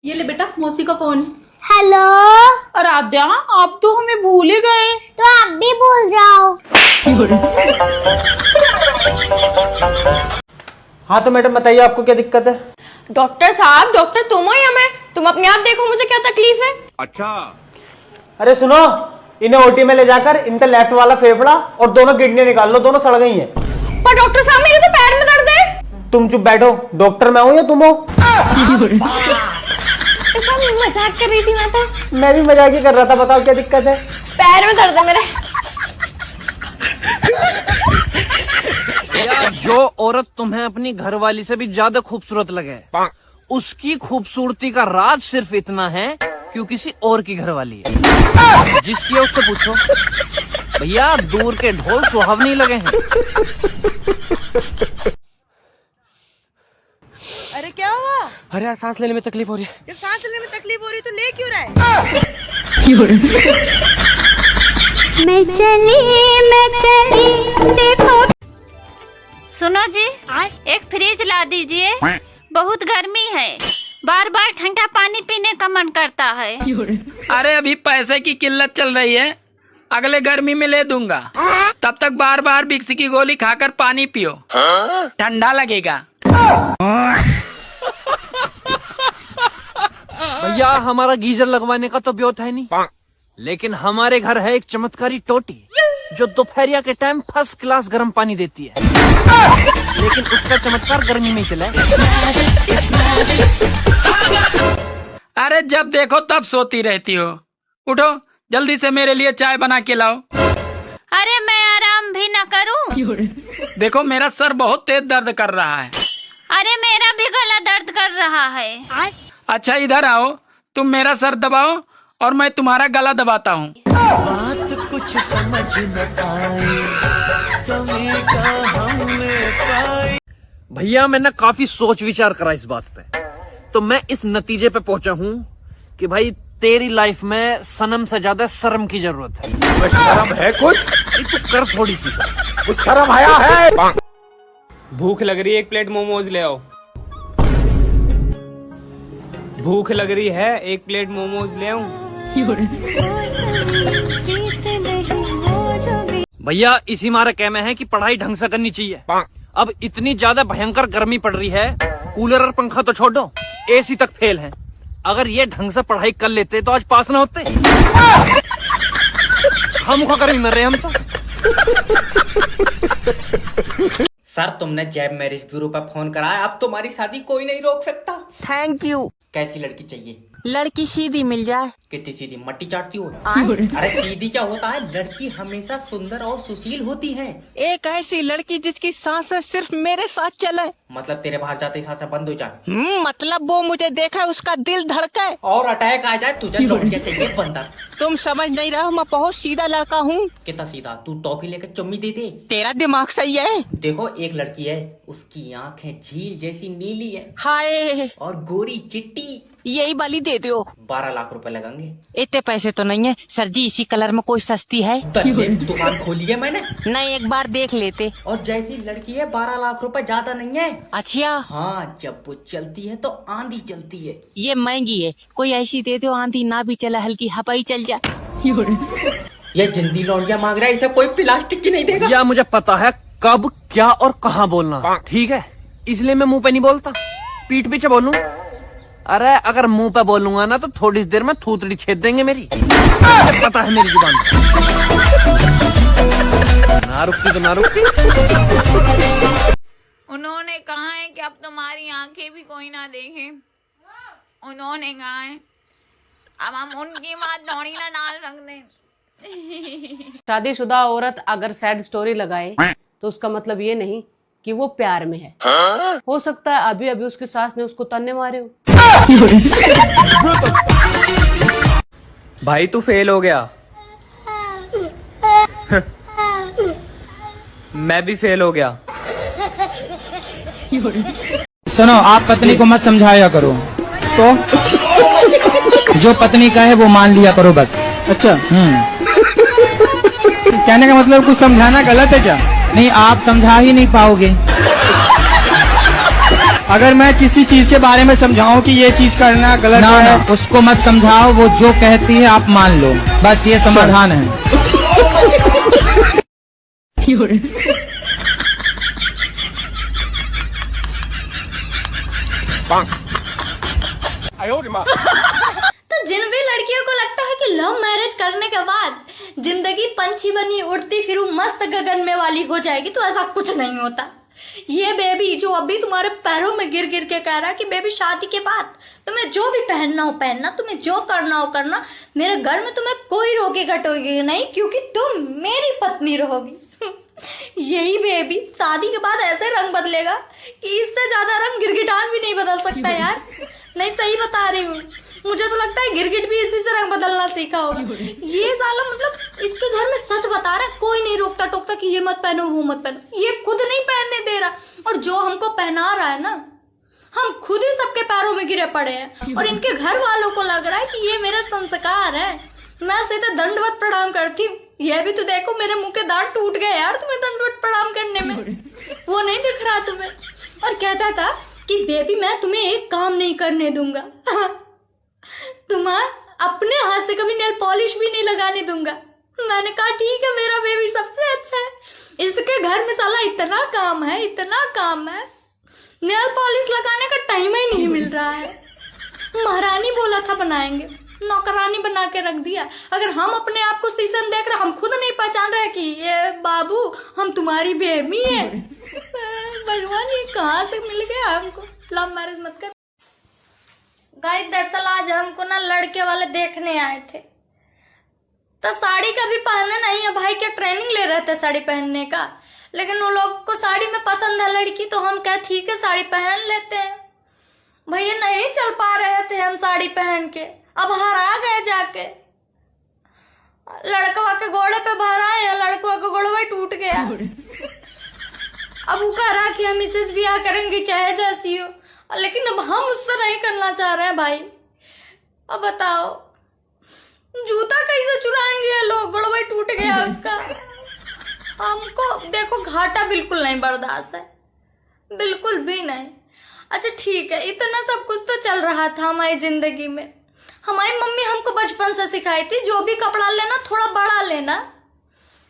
ये ले बेटा मौसी का फोन। हेलो। आराध्या, आप तो हमें भूल ही गए। तो आप भी भूल जाओ। हाँ तो मैडम बताइए आपको क्या दिक्कत है? डॉक्टर साहब, डॉक्टर तुम हो या मैं? तुम अपने आप देखो मुझे क्या तकलीफ है। अच्छा। अरे सुनो, इन्हें ओटी में ले जाकर इनका लेफ्ट वाला फेफड़ा और दोनों किडनी निकाल लो, दोनों सड़ गई हैं। पर डॉक्टर साहब मेरे तो पैर में दर्द है। तुम चुप बैठो, डॉक्टर मैं हूँ या तुम हो? डॉक्टर साहब मैं मजाक कर रही थी, मैं भी मजाक ही कर रहा था। बताओ क्या दिक्कत है? पैर में दर्द है मेरे। यार, जो औरत तुम्हें अपनी घरवाली से भी ज्यादा खूबसूरत लगे, उसकी खूबसूरती का राज सिर्फ इतना है कि वो किसी और की घरवाली है। जिसकी है उससे पूछो, भैया दूर के ढोल सुहावने लगे हैं। अरे क्या हुआ? अरे यार सांस लेने में तकलीफ हो रही है। जब सांस लेने में तकलीफ हो रही तो ले क्यों रहा है? मैं चली देखो। सुनो जी, एक फ्रिज ला दीजिए, बहुत गर्मी है, बार बार ठंडा पानी पीने का मन करता है। अरे अभी पैसे की किल्लत चल रही है, अगले गर्मी में ले दूंगा। तब तक बार बार विक्स की गोली खाकर पानी पियो, ठंडा लगेगा। भैया हमारा गीजर लगवाने का तो ब्योत है नहीं, लेकिन हमारे घर है एक चमत्कारी टोटी जो दोपहरिया के टाइम फर्स्ट क्लास गर्म पानी देती है। लेकिन उसका चमत्कार गर्मी में चला है। अरे जब देखो तब सोती रहती हो, उठो जल्दी से मेरे लिए चाय बना के लाओ। अरे मैं आराम भी न करूं? देखो मेरा सर बहुत तेज दर्द कर रहा है। अरे मेरा भी गला दर्द कर रहा है। अच्छा इधर आओ, तुम मेरा सर दबाओ और मैं तुम्हारा गला दबाता हूँ। बात कुछ समझ न आए, कमी का हमने पाई। भैया मैंने काफी सोच विचार करा इस बात पे, तो मैं इस नतीजे पे पहुंचा हूँ कि भाई तेरी लाइफ में सनम से ज्यादा शर्म की जरूरत है। शर्म है कुछ? तू कर थोड़ी सी शर्म। कुछ शर्म आया है? भूख लग रही है, एक प्लेट मोमोज ले आओ। भूख लग रही है, एक प्लेट मोमोज ले आऊं? भैया इसी मारे कहना है कि पढ़ाई ढंग से करनी चाहिए। अब इतनी ज्यादा भयंकर गर्मी पड़ रही है, कूलर और पंखा तो छोड़ो, एसी तक फेल है। अगर ये ढंग से पढ़ाई कर लेते तो आज पास ना होते। हम गर्मी मर रहे हम तो। सर तुमने जैब मैरिज ब्यूरो पर फोन कराया, अब तुम्हारी शादी कोई नहीं रोक सकता। Thank you. कैसी लड़की चाहिए? लड़की सीधी मिल जाए। कितनी सीधी? मट्टी चाटती हो? अरे सीधी क्या होता है, लड़की हमेशा सुंदर और सुशील होती है। एक ऐसी लड़की जिसकी सांसें सिर्फ मेरे साथ चले। मतलब तेरे बाहर जाते सांसें बंद हो जाए? मतलब वो मुझे देखा उसका दिल धड़के और अटैक आ जाए, तुझे लौटिया चाहिए बंदर। तुम समझ नहीं रहे हो, मैं बहुत सीधा लड़का हूँ। कितना सीधा? तू टॉफी लेकर चुम्मी दे दे। तेरा दिमाग सही है। देखो एक लड़की है, उसकी आंखें झील जैसी नीली है, हाय, और गोरी चिट्टी। यही वाली दे दो। 12 लाख रुपए लगेंगे। इतने पैसे तो नहीं है सर जी, इसी कलर में कोई सस्ती है? दुकान खोली है मैंने। नहीं, एक बार देख लेते। और जैसी लड़की है 12 लाख रुपए ज्यादा नहीं है। अच्छा हाँ, जब वो चलती है तो आंधी चलती है। ये महंगी है, कोई ऐसी दे दो आंधी ना भी चला, हल्की हवा ही चल जाए। ये जिंदी लौंडिया मांग रहा है, इसे कोई प्लास्टिक की नहीं देगा। या मुझे पता है कब क्या और कहाँ बोलना, ठीक है, इसलिए मैं मुंह पे नहीं बोलता, पीठ पीछे बोलूं। अरे अगर मुंह पे बोलूंगा ना तो थोड़ी देर में थूतड़ी छेद देंगे मेरी। मुझे पता है मेरी जुबान ना रुकती तो ना रुकती। उन्होंने कहा है कि अब तुम्हारी आंखें भी कोई ना देखे। उन्होंने कहा है, अब हम उनकी बात थोड़ी ना डाल सकते। शादीशुदा औरत अगर सैड स्टोरी लगाए तो उसका मतलब ये नहीं कि वो प्यार में है। हो सकता है अभी अभी उसकी सास ने उसको ताने मारे हो। भाई तू फेल हो गया। मैं भी फेल हो गया। सुनो, आप पत्नी को मत समझाया करो, तो जो पत्नी कहे वो मान लिया करो बस। अच्छा। कहने का मतलब कुछ समझाना गलत है क्या? नहीं, आप समझा ही नहीं पाओगे। अगर मैं किसी चीज के बारे में समझाऊं कि ये चीज करना गलत है, ना उसको मत समझाओ, वो जो कहती है आप मान लो, बस ये समाधान है। तो जिन भी लड़कियों को लगता है कि लव मैरिज करने के बाद जिंदगी पंछी बनी उड़ती फिरूं मस्त गगन में वाली हो जाएगी, तो ऐसा कुछ नहीं होता। ये बेबी जो अभी तुम्हारे पैरों में गिर गिर के कह रहा है कि बेबी शादी के बाद तुम्हें जो भी पहनना हो पहनना, तुम्हें जो करना हो करना, मेरे घर में तुम्हें कोई रोकेगा टोकेगा नहीं, क्योंकि तुम मेरी पत्नी रहोगी। यही बेबी शादी के बाद ऐसे रंग बदलेगा कि इससे ज्यादा रंग गिरगिटान भी नहीं बदल सकता यार। नहीं, सही बता रही हूँ, मुझे तो लगता है गिरगिट भी इसी से रंग बदलना सीखा होगा। ये साला मतलब इसके घर में सच बता रहा है, कोई नहीं रोकता टोकता कि ये मत पहनो वो मत पहनो, ये खुद नहीं पहनने दे रहा। और जो हमको पहना रहा है ना, हम खुद ही सबके पैरों में गिरे पड़े हैं, और इनके घर वालों को लग रहा है कि ये मेरे संस्कार है। मैं सीधे दंडवत प्रणाम करती हूँ। यह भी तो देखो, मेरे मुंह के दांत टूट गए यार तुम्हें दंडवत प्रणाम करने में, वो नहीं दिख रहा तुम्हें। और कहता था कि बेबी मैं तुम्हें एक काम नहीं करने दूंगा, तुम्हारा अपने हाथ से कभी नेल पॉलिश भी नहीं लगाने दूंगा। मैंने कहा ठीक है, मेरा बेबी सबसे अच्छा है, इसके घर में साला इतना काम है, इतना काम है, नेल पॉलिश लगाने का टाइम ही नहीं मिल रहा है। महारानी बोला था बनाएंगे, नौकरानी बना के रख दिया। अगर हम अपने आप को शीशे देख रहे, हम खुद नहीं पहचान रहे कि ये बाबू हम तुम्हारी बेबी है। भगवान ये कहाँ से मिल गया हमको। लव मैरिज मत कर। गाइस दरअसल आज हमको ना लड़के वाले देखने आए थे, तो साड़ी कभी पहने नहीं है भाई, क्या ट्रेनिंग ले रहे थे साड़ी पहनने का, लेकिन उन लोग को साड़ी में पसंद है लड़की, तो हम कहे ठीक है साड़ी पहन लेते हैं। भैया नहीं चल पा रहे थे हम साड़ी पहन के, अब हरा गए जाके, लड़कवा के घोड़े पे भराए हैं, लड़कवा का घोड़वा टूट गया। अब वो कह रहा कि हम इससे ब्याह करेंगे चाहे जैसी हो, लेकिन अब हम उससे नहीं करना चाह रहे हैं भाई। अब बताओ जूता कैसे चुराएंगे ये लोग, घोड़वा टूट गया उसका। हमको देखो घाटा बिल्कुल नहीं बर्दाश्त है, बिल्कुल भी नहीं। अच्छा ठीक है, इतना सब कुछ तो चल रहा था हमारी जिंदगी में। हमारी मम्मी हमको बचपन से सिखाई थी जो भी कपड़ा लेना थोड़ा बड़ा लेना,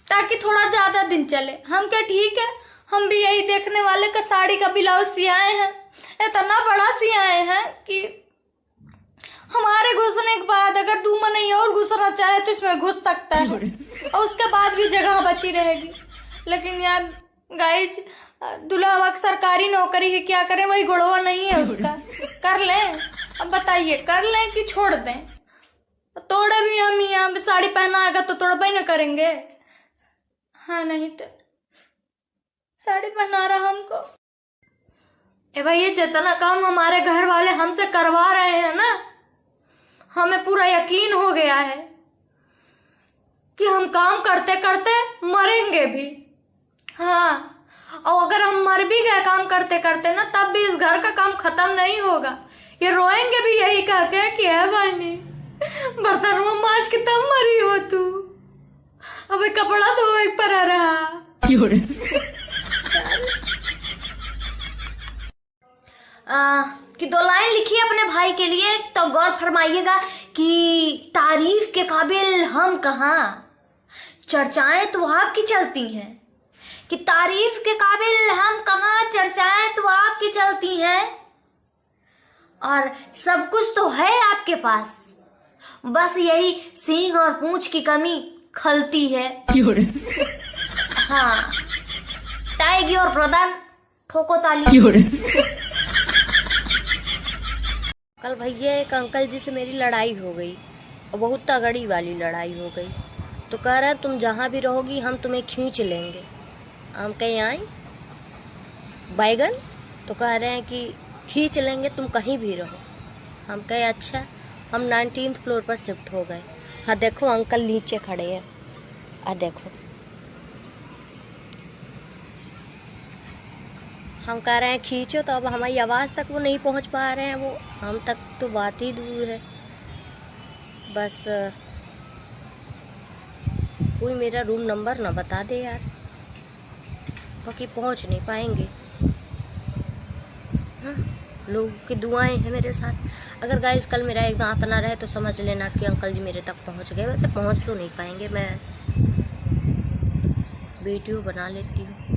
ताकि थोड़ा ज्यादा दिन चले। हम क्या ठीक है, हम भी यही देखने वाले का साड़ी का ब्लाउज सियाए हैं, इतना बड़ा सियाए हैं कि हमारे घुसने के बाद अगर दूमा नहीं और घुसना चाहे तो इसमें घुस सकता है, और उसके बाद भी जगह बची रहेगी। लेकिन यार गाइज दुल्हा सरकारी नौकरी है, क्या करें, वही गुड़वा नहीं है उसका। कर लें, अब बताइए कर लें कि छोड़ दें। तोड़े भी हम यहाँ पे साड़ी पहना आएगा तो तोड़बा ही ना करेंगे, हाँ नहीं तो साड़ी पहना रहा हमको। ए भाई ये जितना काम हमारे घर वाले हमसे करवा रहे हैं ना, हमें पूरा यकीन हो गया है कि हम काम करते करते मरेंगे भी। हाँ, और अगर हम मर भी गए काम करते करते ना, तब भी इस घर का काम खत्म नहीं होगा। ये रोएंगे भी यही कहते हैं कि है भाई बर्तन में माज के तब मरी हो तू, अबे कपड़ा धो एक पर आ रहा। कि 2 लाइन लिखी अपने भाई के लिए, तो गौर फरमाइएगा कि तारीफ के काबिल हम कहाँ, चर्चाएं तो आपकी चलती हैं। कि तारीफ के काबिल हम कहाँ, चर्चाएं तो आपकी चलती हैं, और सब कुछ तो है आपके पास, बस यही सींग और पूंछ की कमी खलती है। हाँ, टाइगी और प्रधान ठोको ताली। कल भैया एक अंकल जी से मेरी लड़ाई हो गई, और बहुत तगड़ी वाली लड़ाई हो गई। तो कह रहे हैं तुम जहाँ भी रहोगी हम तुम्हें खींच लेंगे। हम कहीं आए बैगन, तो कह रहे हैं कि खींच लेंगे तुम कहीं भी रहो। हम कहे अच्छा। हम 19th फ्लोर पर शिफ्ट हो गए। हाँ देखो अंकल नीचे खड़े हैं, देखो। हम कह रहे हैं खींचो, तो अब हमारी आवाज़ तक वो नहीं पहुंच पा रहे हैं, वो हम तक तो बात ही दूर है। बस कोई मेरा रूम नंबर ना बता दे यार, बाकी पहुंच नहीं पाएंगे। हाँ? लोगों की दुआएं हैं मेरे साथ। अगर गाइस कल मेरा एक दांत ना रहे तो समझ लेना कि अंकल जी मेरे तक पहुंच गए। वैसे पहुंच तो नहीं पाएंगे, मैं वीडियो बना लेती हूँ।